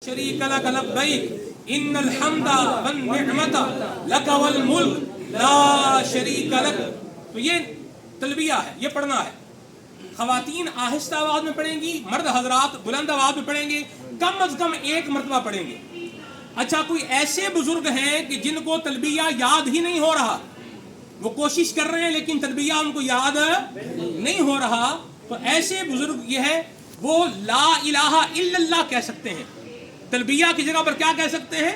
शरीक लक लब्बैक इन्नल हम्दा one निअमता luck वल मुल्क ला शरीक लक। तो ये तलबिया है, ये पढ़ना है। खवातीन आहिस्ता आवाज में पढ़ेंगी, मर्द हजरात बुलंद आवाज में पढ़ेंगे, कम अज कम एक मरतबा पढ़ेंगे। अच्छा, कोई ऐसे बुजुर्ग हैं कि जिनको तलबिया याद ही नहीं हो रहा, वो कोशिश कर रहे हैं लेकिन तलबिया उनको याद नहीं हो रहा, तो ऐसे बुजुर्ग ये है वो ला इलाहा इल्लल्लाह कह सकते हैं। तलबिया की जगह पर क्या कह सकते हैं?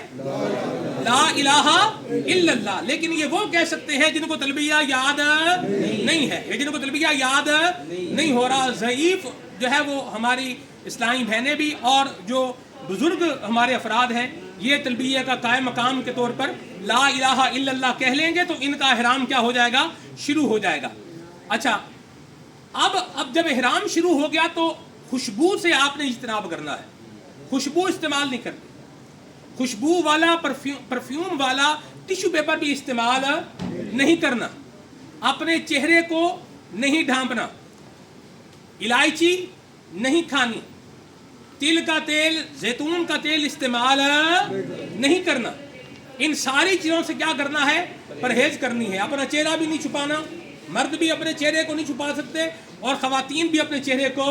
ला इलाहा इल्लल्लाह। लेकिन ये वो कह सकते हैं जिनको तलबिया याद नहीं है, या जिनको तलबिया याद नहीं हो रहा। ज़ईफ जो है वो हमारी इस्लामी बहनें भी और जो बुजुर्ग हमारे अफराद हैं, ये तलबिया का कायम मकाम के तौर पर ला इलाहा इल्लल्लाह कह लेंगे तो इनका इहराम क्या हो जाएगा? शुरू हो जाएगा। अच्छा, अब जब इहराम शुरू हो गया तो खुशबू से आपने इज्तनाब करना है। खुशबू इस्तेमाल नहीं करनी, खुशबू वाला परफ्यूम वाला टिश्यू पेपर भी इस्तेमाल नहीं करना, अपने चेहरे को नहीं ढांपना, इलायची नहीं खानी, तिल का तेल जैतून का तेल इस्तेमाल नहीं करना। इन सारी चीज़ों से क्या करना है? परहेज करनी है। अपना चेहरा भी नहीं छुपाना, मर्द भी अपने चेहरे को नहीं छुपा सकते और ख़वातीन भी अपने चेहरे को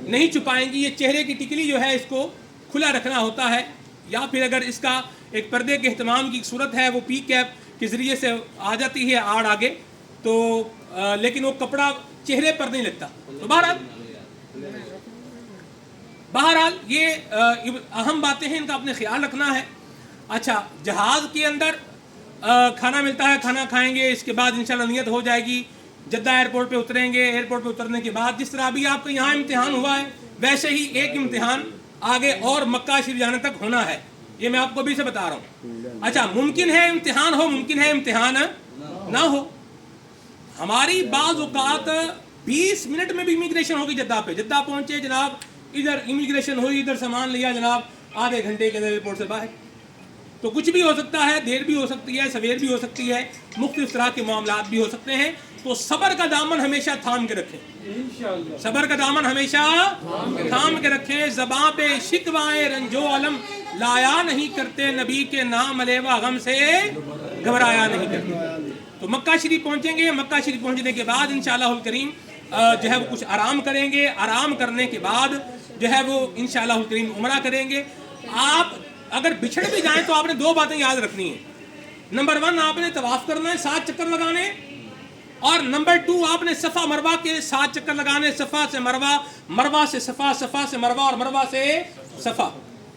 नहीं छुपाएंगी। ये चेहरे की टिकली जो है इसको खुला रखना होता है, या फिर अगर इसका एक पर्दे के एहतमाम की सूरत है वो पी कैप के ज़रिए से आ जाती है आड़ आगे, तो लेकिन वो कपड़ा चेहरे पर नहीं लगता। तो बहरहाल ये अहम बातें हैं, इनका अपने ख्याल रखना है। अच्छा, जहाज़ के अंदर खाना मिलता है, खाना खाएंगे, इसके बाद इंशाल्लाह नियत हो जाएगी, जद्दा एयरपोर्ट पे उतरेंगे। एयरपोर्ट पे उतरने के बाद जिस तरह अभी आपका यहाँ इम्तिहान हुआ है, वैसे ही एक इम्तिहान आगे और मक्का शरीफ जाने तक होना है। ये मैं आपको अभी से बता रहा हूँ। अच्छा, मुमकिन है इम्तिहान हो, मुमकिन है इम्तिहान ना हो। हमारी बाज़ औक़ात 20 मिनट में भी इमिग्रेशन होगी जद्दा पे। जद्दा पहुँचे जनाब, इधर इमिग्रेशन हुई, इधर सामान लिया जनाब, आधे घंटे के अंदर एयरपोर्ट से बाहर। तो कुछ भी हो सकता है, देर भी हो सकती है, सवेर भी हो सकती है, मुख्तलिफ तरह के मामलात भी हो सकते हैं। तो सब्र का दामन हमेशा थाम के रखें, सब्र का दामन हमेशा थाम के रखें। ज़बां पे शिकवाए रंजो अलम लाया नहीं करते, नबी के नाम अलेवा गम से घबराया नहीं करते। तो मक्का शरीफ पहुँचेंगे, मक्का शरीफ पहुँचने के बाद इंशाअल्लाहुल करीम जो है वो कुछ आराम करेंगे। आराम करने के बाद जो है वो इंशाअल्लाहुल करीम उमरा करेंगे। आप अगर बिछड़ भी जाएं तो आपने 2 बातें याद रखनी है। नंबर 1, आपने तवाफ करना है, 7 चक्कर लगाने, और नंबर 2, आपने सफ़ा मरवा के 7 चक्कर लगाने। सफ़ा से मरवा, मरवा से सफ़ा, सफ़ा से मरवा और मरवा से सफ़ा।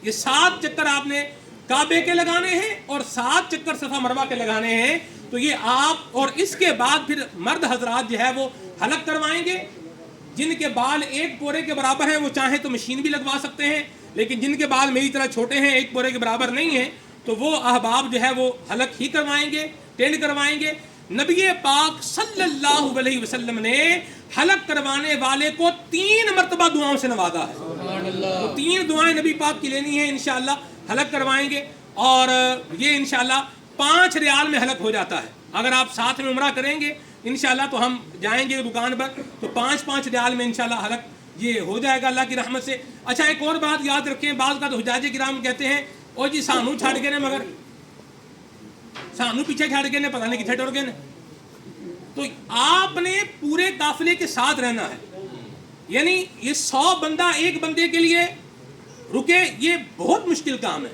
ये 7 चक्कर आपने काबे के लगाने हैं और 7 चक्कर सफ़ा मरवा के लगाने हैं। तो ये आप, और इसके बाद फिर मर्द हजरात जो है वो हलक करवाएंगे। जिनके बाल 1 पोरे के बराबर हैं वो चाहे तो मशीन भी लगवा सकते हैं, लेकिन जिनके बाल मेरी तरह छोटे हैं, 1 पोरे के बराबर नहीं है, तो वो अहबाब जो है वो हलक ही करवाएंगे, टेंड करवाएंगे। नबी पाक सल्लल्लाहु अलैहि वसल्लम ने हलक करवाने वाले को 3 मरतबा दुआओं से नवाजा है। तो 3 दुआएं नबी पाक की लेनी है, इंशाअल्लाह हलक करवाएंगे। और ये इंशाअल्लाह 5 रियाल में हलक हो जाता है। अगर आप साथ में उमरा करेंगे इंशाअल्लाह तो हम जाएंगे दुकान पर, तो 5-5 रियाल में इंशाअल्लाह हलक ये हो जाएगा अल्लाह की रहमत से। अच्छा, एक और बात याद रखें, बाज़ का तो हुजाजे किराम कहते हैं ओ जी सानू छड़ के ने, मगर सानू पीछे छड़ के ने, पता नहीं कितने टुर गए ने। तो आपने पूरे काफिले के साथ रहना है, यानी ये 100 बंदा एक बंदे के लिए रुके, ये बहुत मुश्किल काम है।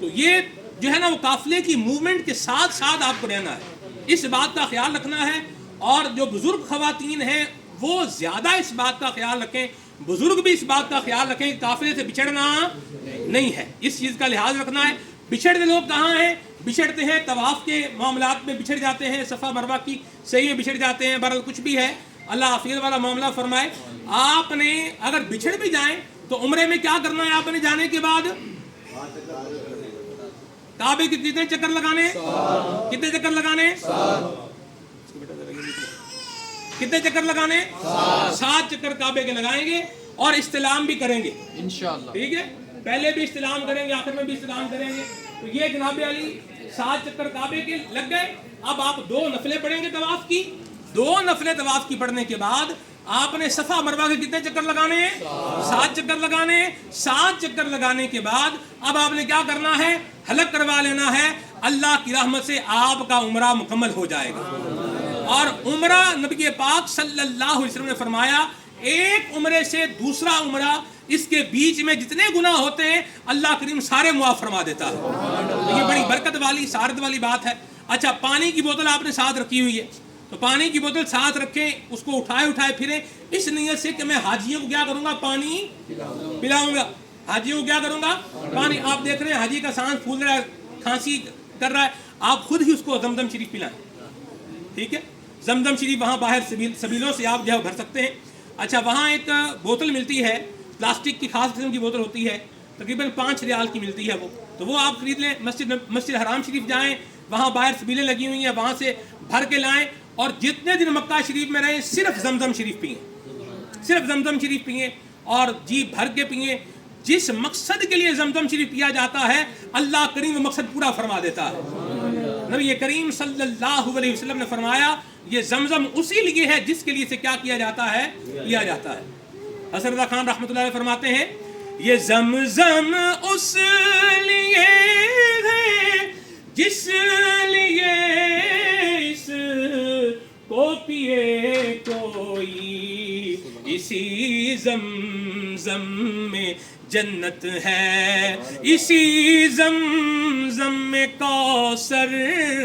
तो ये जो है ना वो काफिले की मूवमेंट के साथ साथ आपको रहना है, इस बात का ख्याल रखना है। और जो बुजुर्ग खवातीन हैं वो ज़्यादा इस बात का ख्याल रखें, बुजुर्ग भी इस बात का ख्याल रखें कि काफिले से बिछड़ना नहीं है, इस चीज़ का लिहाज रखना है। बिछड़ते लोग कहाँ हैं? बिछड़ते हैं तवाफ़ के मामलात में बिछड़ जाते हैं, सफ़ा मरवा की सही में बिछड़ जाते हैं। बहरहाल कुछ भी है, अल्लाह आफियत वाला मामला फरमाए। आपने अगर बिछड़ भी जाएं तो उम्रे में क्या करना है? आपने जाने के बाद काबे के कितने चक्कर लगाने? कितने चक्कर लगाने? कितने चक्कर लगाने? 7 चक्कर काबे के लगाएंगे और इस्तिलाम भी करेंगे इंशाअल्लाह। ठीक है, पहले भी इस्तिलाम करेंगे, आखिर में भी इस्तिलाम करेंगे। तो ये जनाब अली 7 चक्कर काबे के लग गए। अब आप 2 नफलें पढ़ेंगे तवाफ की। 2 नफलें तवाफ की पढ़ने के बाद आपने सफा मरवा के कितने चक्कर लगाने हैं? 7 चक्कर लगाने हैं। 7 चक्कर लगाने के बाद अब आपने क्या करना है? हलक करवा लेना है। अल्लाह की रहमत से आपका उम्रा मुकम्मल हो जाएगा। और उम्रा नबी पाक सल्लल्लाहु अलैहि वसल्लम ने फरमाया, एक उम्रे से दूसरा उम्रा, इसके बीच में जितने गुनाह होते हैं अल्लाह करीम सारे मुआफ फरमा देता है। तो ये बड़ी बरकत वाली, सारत वाली बात है। अच्छा, पानी की बोतल आपने साथ रखी हुई है, तो पानी की बोतल साथ रखें, उसको उठाए फिरें इस नियत से कि मैं हाजियों को क्या करूंगा? पानी पिलाऊंगा। हाजियों को क्या करूंगा? पानी। आप देख रहे हैं हाजी का सांस फूल रहा है, खांसी कर रहा है, आप खुद ही उसको जमजम शरीफ पिलाएं। ठीक है, जमजम शरीफ वहाँ बाहर सबीलों से आप जो है भर सकते हैं। अच्छा, वहाँ एक बोतल मिलती है, प्लास्टिक की खास किस्म की बोतल होती है, तकरीबन 5 रियाल की मिलती है वो, तो वो आप खरीद लें। मस्जिद हराम शरीफ जाएं, वहाँ बाहर सबीलें लगी हुई हैं, वहाँ से भर के लाएं और जितने दिन मक्का शरीफ में रहें सिर्फ जमजम शरीफ पिएँ, सिर्फ जमजम शरीफ पिएँ और जी भर के पिएँ। जिस मकसद के लिए जमजम शरीफ पिया जाता है अल्लाह करीम वो मकसद पूरा फरमा देता है। नबी करीम सल्लल्लाहु अलैहि वसल्लम ने फरमाया, ये जमजम उसी लिए है जिसके लिए से क्या किया जाता है? पिया जाता है। हसन रज़ा खान रहमतुल्लाह अलैह फरमाते हैं, ये जमजम उस लिए है जिस लिए इस को पिए कोई, इसी जमजम में जन्नत है, इसी जमजम में कौसर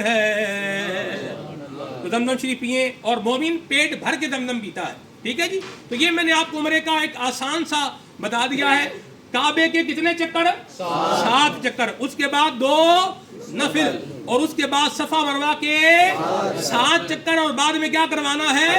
है। तो दमदम शरीफ पिए और मोमिन पेट भर के दमदम पीता है। ठीक है जी, तो ये मैंने आपको उम्रे का एक आसान सा बता दिया है। काबे के कितने चक्कर? 7 चक्कर, उसके बाद 2 नफिल और उसके बाद सफा मरवा के 7 चक्कर और बाद में क्या करवाना है?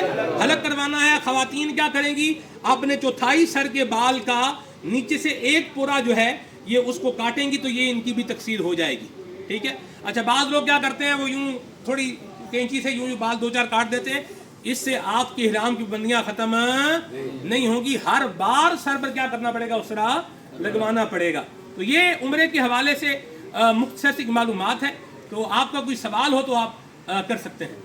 हलक करवाना है। खवातीन क्या करेंगी? अपने चौथाई सर के बाल का नीचे से एक पूरा जो है ये उसको काटेंगी, तो ये इनकी भी तकसीर हो जाएगी। ठीक है। अच्छा, बाज़ लोग क्या करते हैं, वो यूं थोड़ी कैंची से यूं बाल 2-4 काट देते हैं, इससे आपके इहराम की बंदियां खत्म नहीं होगी। हर बार सर पर क्या करना पड़ेगा? उसरा लगवाना पड़ेगा। तो ये उम्रे के हवाले से मुख्तसर सी मालूमात है। तो आपका कोई सवाल हो तो आप कर सकते हैं।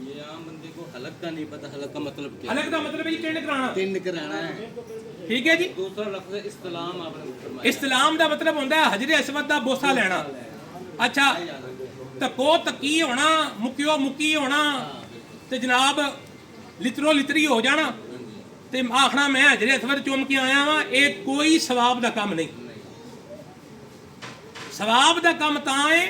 ये आम बंदे को हलक का नहीं पता, हलक का मतलब क्या? हलक का मतलब है जी टेंड कराना। टेंड कराना है। ठीक है जी। दूसरा लफ्ज़ इस्तिलाम आपने फरमाया। इस्तिलाम का मतलब होता है हजरे असवद का बोसा लेना। अच्छा, तको तकी होना, मुकियो मुकी होना, ते जनाब लितरो लितरी हो जाना, ते आखना मैं हजरे असवद चुम के आया वा, एक कोई सवाब का काम नहीं। सवाब का काम तां है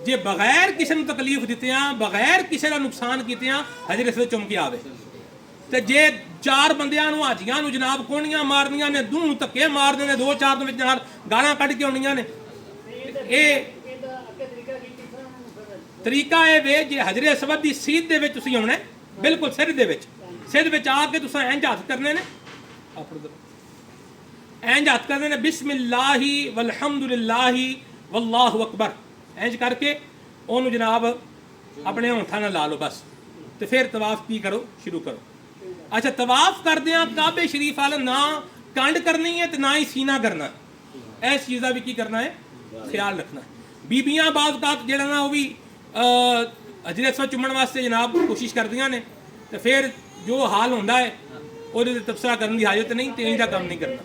जे बगैर किसी को तकलीफ दित्तियां, बगैर किसी का नुकसान कीतियां हजरे असवद चुम के आवे। ते जे 4 बंदियां नूं हाजियां नूं जनाब कोहणियां मारनियां ने, दूं धक्के मारने ने, 2-4 दे विच नाल गालां कढ के आउणियां ने, ये तरीका है वे जे हजरे असवद दी सीध दे विच तुसीं आउणा, बिल्कुल सिर दे विच, सिर विच आके तुसां इंज हत्थ करने ने, इंज हत्थ करने ने, बिस्मिल्लाहि वल्हम्दुलिल्लाहि वल्लाहु अकबर, इंज करके ओनू जनाब अपने होंठा नाल ला लो बस। तो फिर तवाफ की करो, शुरू करो। अच्छा, तवाफ करदियां काबे शरीफ वाला ना कंड करनी है तो ना ही सीना करना, इस चीज़ का भी की करना है, ख्याल रखना है। बीबियां बाज़ औक़ात जेड़ा ना वो भी हजरे असवद चुमण वास्ते जनाब कोशिश करदियां ने, तो फिर जो हाल होंदा है ਉਹਦੇ ਤੇ ਤਬਸਰਾ ਕਰਨ ਦੀ ਹਾਜ਼ਤ ਨਹੀਂ, ਤੇ ਇਹਦਾ ਕੰਮ ਨਹੀਂ ਕਰਨਾ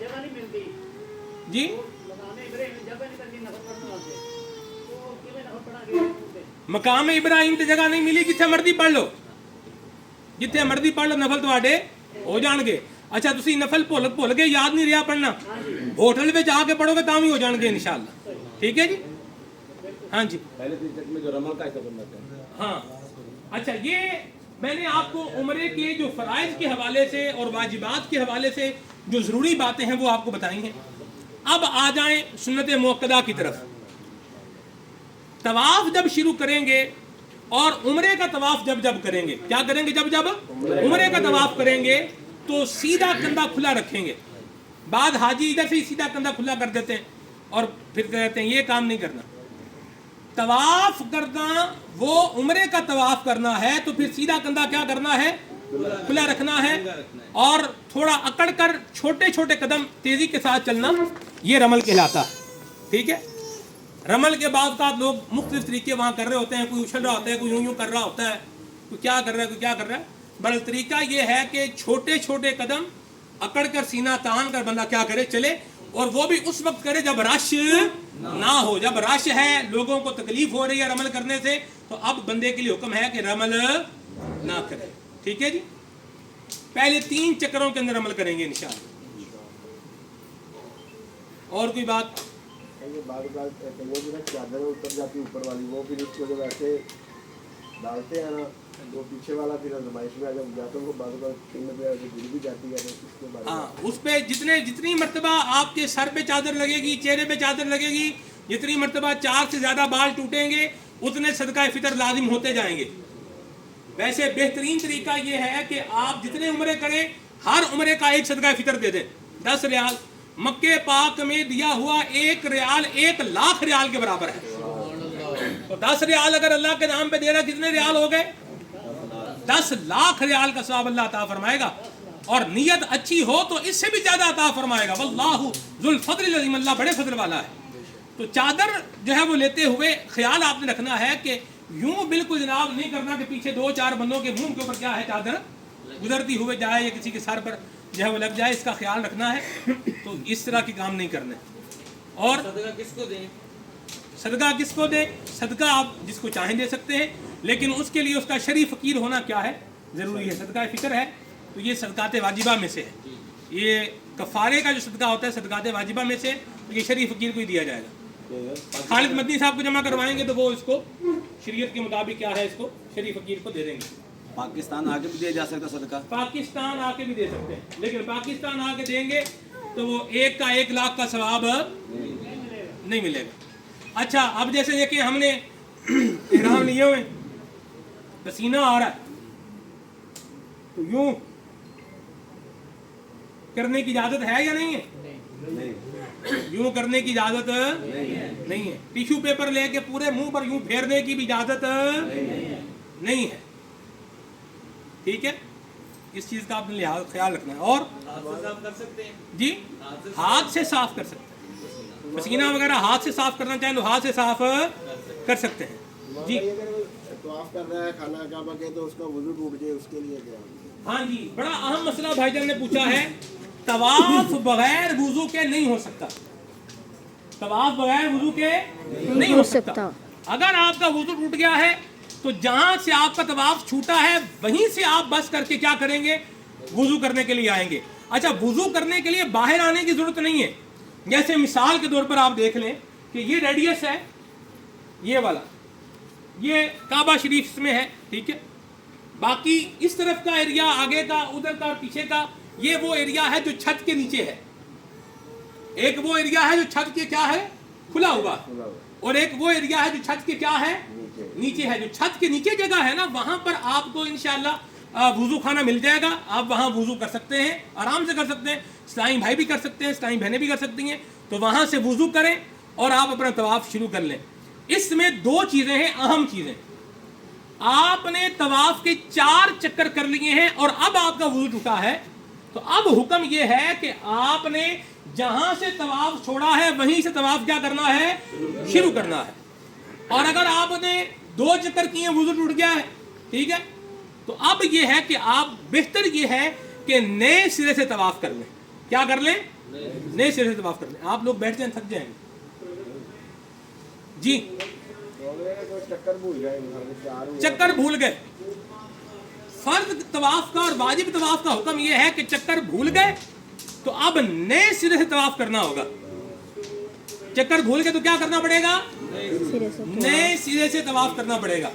ਜੀ। ਮਕਾਮ ਇਬਰਾਹੀਮ ਤੇ ਜਗ੍ਹਾ ਨਹੀਂ ਮਿਲੀ, ਜਿੱਥੇ ਮਰਜ਼ੀ ਪੜ੍ਹ ਲਓ, ਜਿੱਥੇ ਮਰਜ਼ੀ ਪੜ੍ਹ ਲਓ, ਨਫਲ ਤੁਹਾਡੇ ਹੋ ਜਾਣਗੇ। ਅੱਛਾ, ਤੁਸੀਂ ਨਫਲ ਭੁੱਲ ਕੇ ਯਾਦ ਨਹੀਂ ਰਿਹਾ ਪੜ੍ਹਨਾ, ਹੋਟਲ ਵਿੱਚ ਆ ਕੇ ਪੜ੍ਹੋਗੇ ਤਾਂ ਵੀ ਹੋ ਜਾਣਗੇ इंशाअल्लाह। ठीक है जी। हाँ जी, पहले 3 तक में जो रमल का हिसाब करना है। हाँ, अच्छा, ये मैंने आपको उम्रे के जो फ़राइज़ के हवाले से और वाजिबात के हवाले से जो ज़रूरी बातें हैं वो आपको बताई हैं। अब आ जाएं सुन्नत मुअक्कदा की तरफ। तवाफ़ जब शुरू करेंगे और उम्रे का तवाफ़ जब करेंगे, क्या करेंगे? जब उम्रे का तवाफ़ करेंगे तो सीधा कंधा खुला रखेंगे। बाद हाजी इधर से ही सीधा कंधा खुला कर देते हैं और फिर कहते हैं ये काम नहीं करना। तवाफ करना वो उम्रे का तवाफ करना है, तो फिर सीधा कंधा क्या करना है? खुला रखना है और थोड़ा अकड़ कर छोटे छोटे कदम तेजी के साथ चलना, ये रमल कहलाता है। ठीक है। रमल के बाद का लोग मुख्तलिफ तरीके वहाँ कर रहे होते हैं, कोई उछल रहा होता है, कोई यूं यूं कर रहा होता है, कोई क्या कर रहा है, कोई क्या कर रहा है। बड़ा तरीका ये है कि छोटे छोटे कदम अकड़ कर सीना तान कर बंदा क्या करे चले, और वो भी उस वक्त करे जब रश ना हो। जब रश है, लोगों को तकलीफ हो रही है रमल करने से, तो अब बंदे के लिए हुक्म है कि रमल ना करे। ठीक है जी, पहले 3 चक्करों के अंदर अमल करेंगे इंशाअल्लाह। और कोई बात? ये बार चादर उतर जाती है ऊपर वाली, वो फिर उसको जब ऐसे डालते हैं ना, वो पीछे वाला फिर आजमाइश में जब जाते हैं वो बार गिर भी जाती है, उसके बाद हाँ, उस पे जितनी मर्तबा आपके सर पे चादर लगेगी, चेहरे पे चादर लगेगी, जितनी मर्तबा 4 से ज़्यादा बाल टूटेंगे, उतने सदका फितर लाजिम होते जाएंगे। वैसे बेहतरीन तरीका ये है कि आप जितने उम्रे करें, हर उम्रे का एक सदका फितर दे दें। 10 रियाल मक्के पाक में दिया हुआ 1 रियाल 1 लाख रियाल के बराबर है। तो 10 रियाल अगर अल्लाह के नाम पे दे रहा, कितने रियाल हो गए? 10 लाख रियाल का सवाब अल्लाह अता फरमाएगा, और नियत अच्छी हो तो इससे भी ज्यादा अता फरमाएगा। वल्लाहु जुल फज़ल अज़ीम, अल्लाह बड़े फजल वाला है। तो चादर जो है वो लेते हुए ख्याल आपने रखना है कि यूं बिल्कुल जनाब नहीं करना कि पीछे 2-4 बंदों के मुंह के ऊपर क्या है चादर गुजरती हुए जाए या किसी के सर पर जो है वो लग जाए, इसका ख्याल रखना है। तो इस तरह के काम नहीं करने। और सदका किसको दें? सदका किसको दे? सदका आप जिसको चाहें दे सकते हैं, लेकिन उसके लिए उसका शरीफ फ़कीर होना क्या है, ज़रूरी है। सदका फ़ितर है तो ये सदकात वाजिबा में से है। ये कफ़ारे का जो सदका होता है सदकात वाजिबा में से, तो ये शरीफ फ़कीर को ही दिया जाएगा। खालिद मदनी साहब को जमा करवाएंगे तो वो इसको शरीयत के मुताबिक क्या है, इसको शरीफ फ़कीर को दे देंगे। पाकिस्तान आके भी दिया जा सकता सदका? पाकिस्तान आके भी दे सकते हैं, लेकिन पाकिस्तान आके देंगे तो वो 1 का 1 लाख का सवाब नहीं मिलेगा। अच्छा, अब जैसे देखिए हमने इहराम लिए हुए, पसीना आ रहा है, तो यूं करने की इजाजत है या नहीं है? नहीं। यूं करने की इजाजत नहीं है। टिश्यू पेपर लेके पूरे मुंह पर यूं फेरने की भी इजाजत नहीं है। ठीक है, इस चीज का आपने ख्याल रखना है। और हाथ से साफ कर सकते हैं जी, हाथ से साफ कर सकते हैं। पसीना वगैरह हाथ से साफ करना चाहें तो हाथ से साफ कर सकते हैं जी। तवाफ कर रहा है खाना काबा के, तो उसका वुजू टूट जाए, उसके लिए क्या? हाँ जी, बड़ा अहम मसला भाईजान ने पूछा है। तवाफ बगैर वुजू के नहीं हो सकता। तवाफ बगैर वुजू के नहीं हो सकता। अगर आपका वुजू टूट गया है तो जहां से आपका तवाफ छूटा है वहीं से आप बस करके क्या करेंगे, वुजू करने के लिए आएंगे। अच्छा, वुजू करने के लिए बाहर आने की जरूरत नहीं है। जैसे मिसाल के तौर पर आप देख लें कि ये रेडियस है, ये वाला, ये काबा शरीफ में है, ठीक है। बाकी इस तरफ का एरिया, आगे का, उधर का, पीछे का, ये वो एरिया है जो छत के नीचे है। एक वो एरिया है जो छत के क्या है, खुला हुआ, और एक वो एरिया है जो छत के क्या है, नीचे है। जो छत के नीचे जगह है ना, वहां पर आपको इंशाल्लाह वुजू खाना मिल जाएगा। आप वहां वुजू कर सकते हैं, आराम से कर सकते हैं। इस्लामी भाई भी कर सकते हैं, इस्लामी बहनें भी कर सकती हैं। तो वहां से वुजू करें और आप अपना तवाफ शुरू कर लें। इसमें 2 चीजें हैं, अहम चीजें। आपने तवाफ के 4 चक्कर कर लिए हैं और अब आपका वुजू टूटा है, तो अब हुक्म यह है कि आपने जहां से तवाफ छोड़ा है वहीं से तवाफ क्या करना है, शुरू करना है। और अगर आपने 2 चक्कर किए, वुजू टूट गया है, ठीक है, तो अब यह है कि आप, बेहतर यह है कि नए सिरे से तवाफ कर लें। क्या कर लें? नए सिरे से तवाफ कर लें। आप लोग बैठ जाएं, थक जाएंगे जी। चक्कर भूल गए, चक्कर भूल गए। फर्ज तवाफ का और वाजिब तवाफ का हुक्म यह है कि चक्कर भूल गए तो अब नए सिरे से तवाफ करना होगा। चक्कर भूल गए तो क्या करना पड़ेगा, नए सिरे से तवाफ करना पड़ेगा।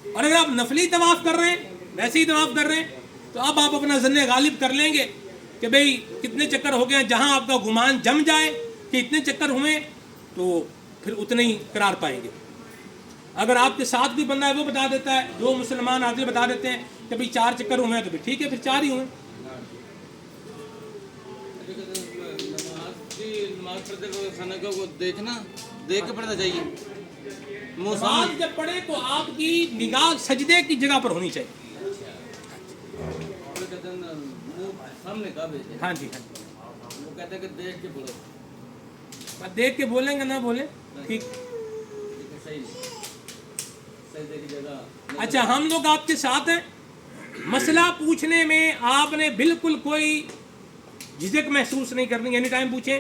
और अगर आप नफली तवाफ कर रहे हैं, वैसे ही तवाफ कर रहे हैं, तो अब आप अपना ज़न्ने गालिब कर लेंगे कि भाई कितने चक्कर हो गए। जहां आपका गुमान जम जाए कि इतने चक्कर हुए, तो फिर उतने ही करार पाएंगे। अगर आपके साथ भी बंदा है वो बता देता है, 2 मुसलमान आदमी बता देते हैं कि भाई 4 चक्कर हुए हैं, तो फिर ठीक है, फिर 4 ही हुए। नमाज पढ़ते हुए खाना को देखना, देख के पढ़ना चाहिए। नमाज जब पढ़े तो आपकी निगाह सजदे की जगह पर होनी चाहिए। सामने काबे से। हाँ जी, हाँ जी। वो कहते हैं कि देख के बोलो। देख के बोलेंगे ना बोले, ठीक। सही सजदे की जगह। अच्छा, हम लोग आपके साथ हैं, मसला पूछने में आपने बिल्कुल कोई झिझक महसूस नहीं करनी, एनी टाइम पूछें।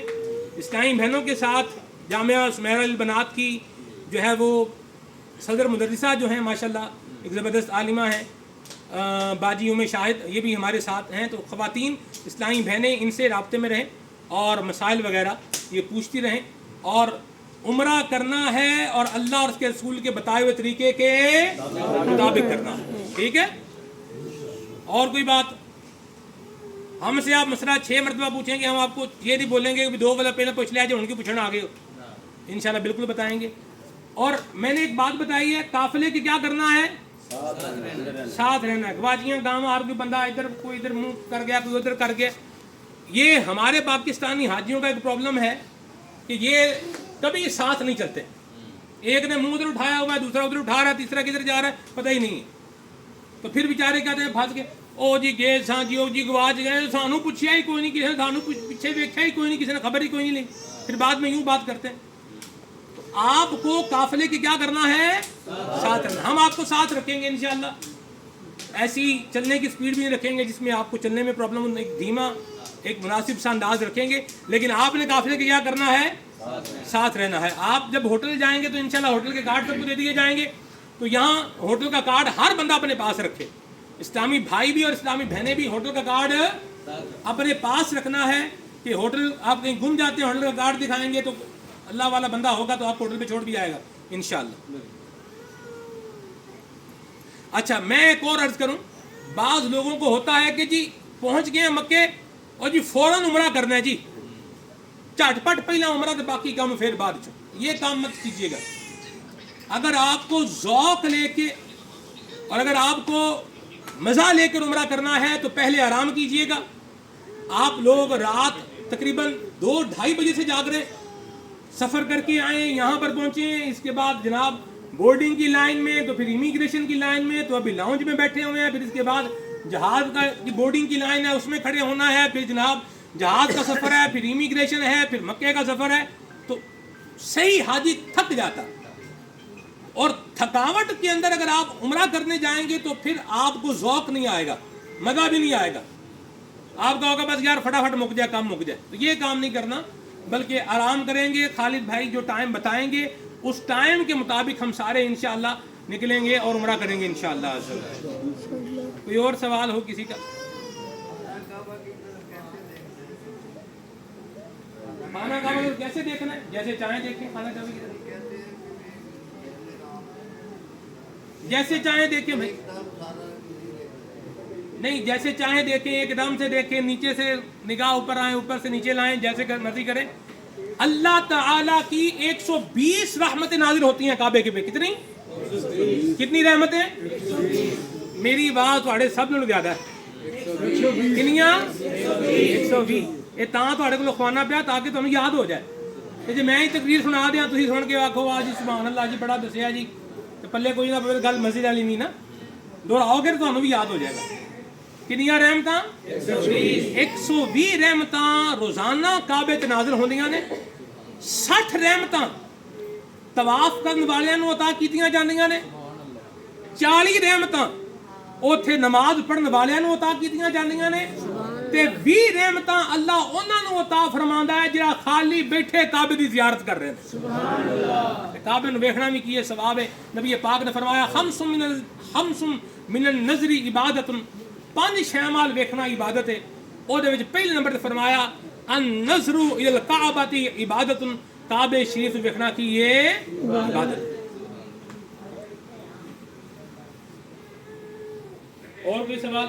इस्लामी बहनों के साथ जामिया सुमेरा अल बनात की जो है वो सदर मुदर्रिसा जो हैं माशाल्लाह एक ज़बरदस्त आलिमा हैं, बाजी उम्मे शाहिद, ये भी हमारे साथ हैं। तो ख़वातीन इस्लामी बहनें इनसे राब्ते में रहें और मसाइल वगैरह ये पूछती रहें। और उम्रा करना है और अल्लाह और उसके रसूल के बताए हुए तरीके के मुताबिक करना है, ठीक है। और कोई बात हमसे आप मसला 6 मरतबा पूछेंगे, हम आपको ये नहीं बोलेंगे कि 2 वाला पहले पूछ लिया जो उनकी पूछना आगे हो, इंशाल्लाह बिल्कुल बताएंगे। और मैंने एक बात बताई है, काफिले की क्या करना है, साथ रहना है। गवाजियाँ गाँव और कोई बंदा इधर कोई इधर मुंह कर गया कोई उधर कर गया, ये हमारे पाकिस्तानी हाजियों का एक प्रॉब्लम है कि ये कभी साथ नहीं चलते। एक ने मुंह उधर उठाया हुआ है, दूसरा उधर उठा रहा है, तीसरा किधर जा रहा है पता ही नहीं है। तो फिर बेचारे कहते हैं फंस गए, ओ जी गए सा जी, ओ जी गवाच गए, सानू पूछा ही कोई नहीं, किसी ने सानू पीछे देखा ही कोई नहीं, किसी ने खबर ही कोई नहीं ली, फिर बाद में यूं बात करते हैं। तो आपको काफिले की क्या करना है, साथ रहना। हम आपको साथ रखेंगे इंशाल्लाह, ऐसी चलने की स्पीड भी नहीं रखेंगे जिसमें आपको चलने में प्रॉब्लम, एक धीमा एक मुनासिब सा अंदाज रखेंगे। लेकिन आपने काफिले की क्या करना है, साथ रहना है। आप जब होटल जाएंगे तो इंशाल्लाह होटल के कार्ड सबको दे दिए जाएंगे, तो यहाँ होटल का कार्ड हर बंदा अपने पास रखे, इस्लामी भाई भी और इस्लामी बहनें भी होटल का कार्ड अपने पास रखना है। कि होटल आप कहीं गुम जाते हैं, होटल का कार्ड दिखाएंगे तो अल्लाह वाला बंदा होगा तो आपको होटल पे छोड़ भी आएगा इंशाल्लाह। अच्छा, मैं एक और अर्ज करूं, बाज लोगों को होता है कि जी पहुंच गए मक्के और जी फौरन उमरा करना है जी, झटपट पहला उमरा तो बाकी काम फिर बाद चो, ये काम मत कीजिएगा। अगर आपको ज़ौक़ लेके और अगर आपको मज़ा लेकर उमरा करना है तो पहले आराम कीजिएगा। आप लोग रात तकरीबन 2-2:30 बजे से जाग रहे, सफ़र करके आए, यहाँ पर पहुँचे, इसके बाद जनाब बोर्डिंग की लाइन में, तो फिर इमिग्रेशन की लाइन में, तो अभी लाउंज में बैठे हुए हैं, फिर इसके बाद जहाज़ का बोर्डिंग की लाइन है उसमें खड़े होना है, फिर जनाब जहाज़ का सफ़र है, फिर इमिग्रेशन है, फिर मक्के का सफ़र है। तो सही हाजी थक जाता, और थकावट के अंदर अगर आप उमरा करने जाएंगे तो फिर आपको ज़ौक़ नहीं आएगा, मज़ा भी नहीं आएगा। आपका होगा बस यार फटाफट मुक जाए, काम मुक जाए। तो ये काम नहीं करना, बल्कि आराम करेंगे। खालिद भाई जो टाइम बताएंगे उस टाइम के मुताबिक हम सारे इंशाअल्लाह निकलेंगे और उमरा करेंगे इंशाअल्लाह। कोई और सवाल हो किसी का? खाना काबा कैसे देखना है, जैसे चाहें देखें, खाना काबा जैसे चाहें देखें भाई, नहीं जैसे चाहें देखें, एकदम से देखें, नीचे से निगाह ऊपर आए, ऊपर से नीचे लाएं, जैसे मर्जी करें। अल्लाह ताला की 120 रहमतें नाजिल होती हैं काबे के पे। कितनी रहमतें? मेरी बात थोड़े सब लोग ज्यादा है, किनिया 120। ये ਤੁਹਾਡੇ ਕੋਲ ਖਵਾਨਾ ਪਿਆ ਤਾਂ ਕਿ ਤੁਹਾਨੂੰ याद हो जाए। ਤੇ ਜੇ ਮੈਂ ਹੀ ਤਕਰੀਰ ਸੁਣਾ ਦਿਆਂ ਤੁਸੀਂ ਸੁਣ ਕੇ ਆਖੋ ਆ ਜੀ ਸੁਭਾਨ ਅੱਲਾਹ जी बड़ा दसिया जी, ਤੇ ਪੱਲੇ ਕੋਈ ਨਾ ਪਵੇ, ਗੱਲ ਮਸਜਿਦ ਵਾਲੀ नहीं ना, दोहराओगे तो ਤੁਹਾਨੂੰ भी याद हो जाएगा। किनिया रहमतां? 120 रहमतां रोजाना काबे ते नाज़िल होंदियां ने। 60 रहमतां तवाफ करन वालियां नूं अता कीतियां जांदियां ने। 40 रहमतां उत्थे नमाज पढ़न वालियां नूं अता कीतियां जांदियां ने। ते 20 रहमतां अल्लाह उन्हां नूं अता फरमांदा है जिहड़ा खाली बैठे काबे दी ज़ियारत कर रहे हैं। सुभान अल्लाह। काबे नूं वेखना भी की है सवाब है। नबी पाक ने फरमाया खम्सुम मिनन नज़री इबादतुन, 5 शैमाल वेखना इबादत है। ਉਹਦੇ ਵਿੱਚ ਪਹਿਲੇ नंबर ਤੇ फरमाया अन नज़रु इलल काबती इबादतुन, काबे शरीफ वेखना की ये इबादत। और कोई सवाल?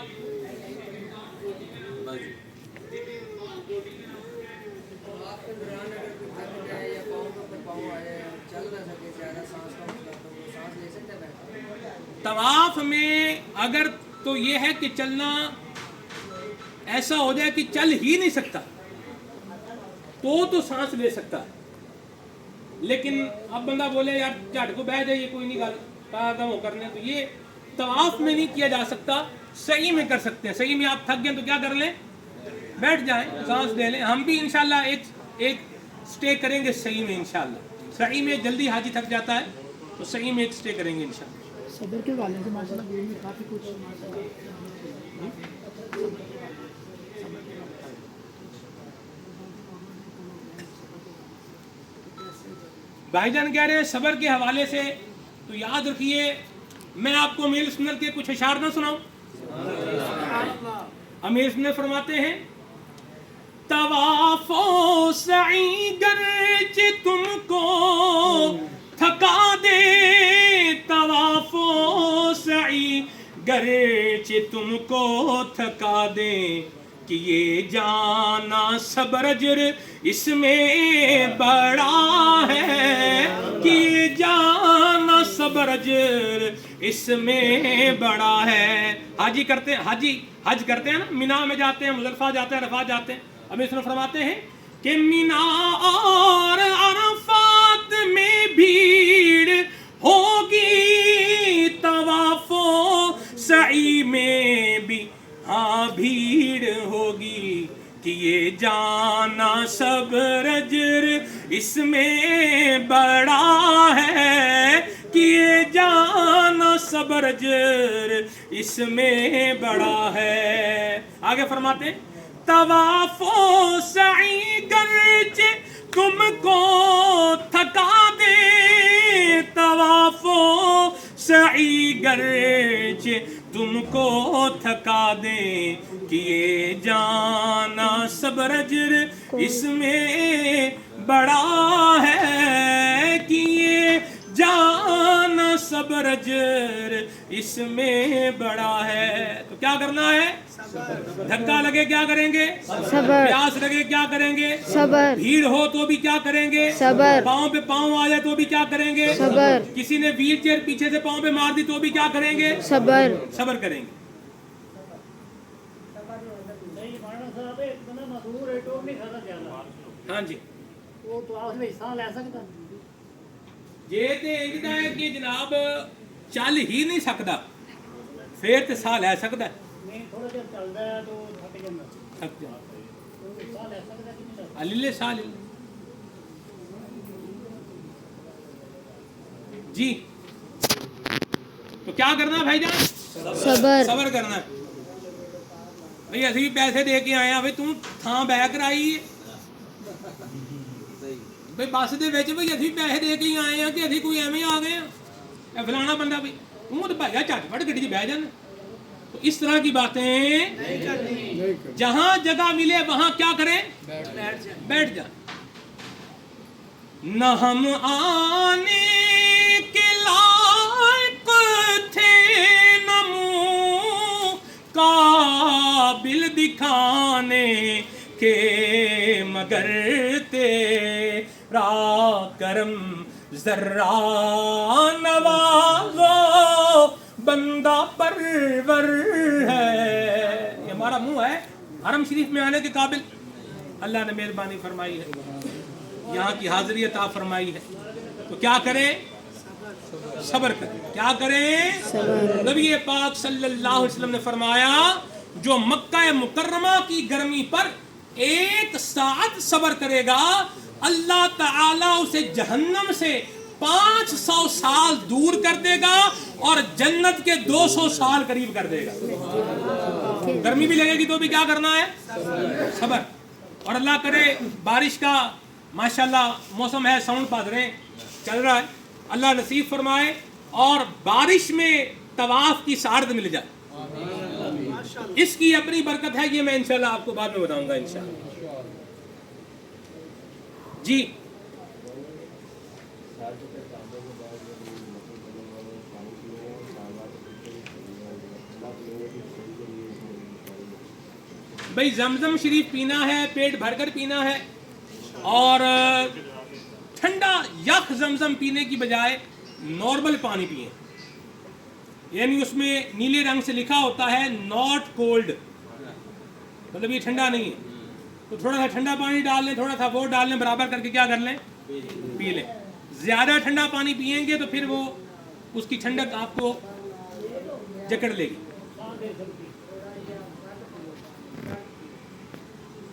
तवाफ में अगर तो ये है कि चलना ऐसा हो जाए कि चल ही नहीं सकता तो सांस ले सकता है। लेकिन अब बंदा बोले यार झट को बह जाइए, कोई नहीं गल काम हो करने, तो ये तवाफ में नहीं किया जा सकता। सही में कर सकते हैं। सही में आप थक गए तो क्या कर लें, बैठ जाएं, सांस ले लें। हम भी इंशाल्लाह एक स्टे करेंगे सही में इंशाल्लाह। सही में जल्दी हाजी थक जाता है तो सही में एक स्टे करेंगे इंशाल्लाह। सदर के हवाले से माशाल्लाह गेम में काफ़ी कुछ भाईजान कह रहे हैं सबर के हवाले से, तो याद रखिए मैं आपको अमीर सुन्नत के कुछ इशार ना सुनाऊं। अमीर सुन्नत फरमाते हैं तवाफो सई गरचे तुमको थका दे, तवाफो सई गरचे तुमको थका दे, कि ये जाना सब्र अजर इसमें बड़ा है, कि ये जाना सब्र अजर इसमें बड़ा है। हाजी करते हैं, हज करते हैं ना, मिना में जाते हैं, मुजल्फा जाते हैं, अरफात जाते हैं। अब इसमें फरमाते हैं कि मिना और अरफात में भीड़ होगी, तवाफो सई में भी हाँ भीड़ होगी, कि ये जाना सब्र अजर इसमें बड़ा है, कि ये जाना सब्र अजर इसमें बड़ा है। आगे फरमाते हैं तवाफो सई गरचे तुमको थका दे, तवाफो सई गरचे तुमको थका दे, कि ये जाना सब्र अजर इसमें बड़ा है, कि ये जाना सब्र अजर इसमें बड़ा है। तो क्या करना है? धक्का लगे क्या करेंगे? सबर। प्यास लगे क्या करेंगे? सबर। भीड़ हो तो भी क्या करेंगे? सबर। पाँव पे पाँव आ जाए तो भी क्या करेंगे? सबर। किसी ने व्हील चेयर पीछे से पाँव पे मार दी तो भी क्या करेंगे? सबर। सबर करेंगे। हाँ जी, वो तो आप उसमें हिस्सा ले सकता जे ते इंजदा है कि जनाब चल ही नहीं सकता, फिर तो साह लै सकता है। नहीं, थोड़ा देर चलता है तो थक जाता है। थक जाए तो हिस्सा ले सकता है कि नहीं ले सकता? अलिले साह ले जी। तो क्या करना है भाईजान? सबर। सबर करना है। भाई असी भी पैसे दे के आए हैं, भाई तू थां बह कराई है भाई बस दे विच, भाई असी पैसे दे के ही आए हैं कि असी कोई एवें आ गए हैं फलाना बंदा, भाई तू तो भाईया झटपट गड्डी 'च बह जाना। तो इस तरह की बातें जहां जगह मिले वहां क्या करें? बैठ जा। न हम आने के लायक थे, न मुंह काबिल दिखाने के, मगर तेरा करम जर्रा नवाज़ो बंदा परवर है। ये हमारा मुंह है हरम शरीफ में आने के काबिल। अल्लाह ने मेहरबानी फरमाई है, यहाँ की हाजिरी अता फरमाई है। तो क्या करें? सब्र करें। क्या करें? नबी पाक सल्लल्लाहु अलैहि वसल्लम ने फरमाया जो मक्का मुकर्रमा की गर्मी पर एक साथ सब्र करेगा, अल्लाह ताला उसे जहन्नम से 500 साल दूर कर देगा और जन्नत के 200 साल करीब कर देगा। गर्मी भी लगेगी तो भी क्या करना है? सब्र। और अल्लाह करे बारिश का माशाल्लाह मौसम है, साउंड पादरे चल रहा है, अल्लाह नसीब फरमाए और बारिश में तवाफ की सारद मिल जाए। इसकी अपनी बरकत है, ये मैं इंशाल्लाह आपको बाद में बताऊंगा इंशाल्लाह जी। भाई जमजम शरीफ पीना है, पेट भरकर पीना है, और ठंडा यख जमजम पीने की बजाय नॉर्मल पानी पिए, यानी उसमें नीले रंग से लिखा होता है नॉट कोल्ड, मतलब ये ठंडा नहीं है। तो थोड़ा सा ठंडा पानी डाल लें, थोड़ा सा वो डाल लें, बराबर करके क्या कर लें? पी लें। ज़्यादा ठंडा पानी पिएंगे तो फिर वो उसकी ठंडक आपको जकड़ लेगी।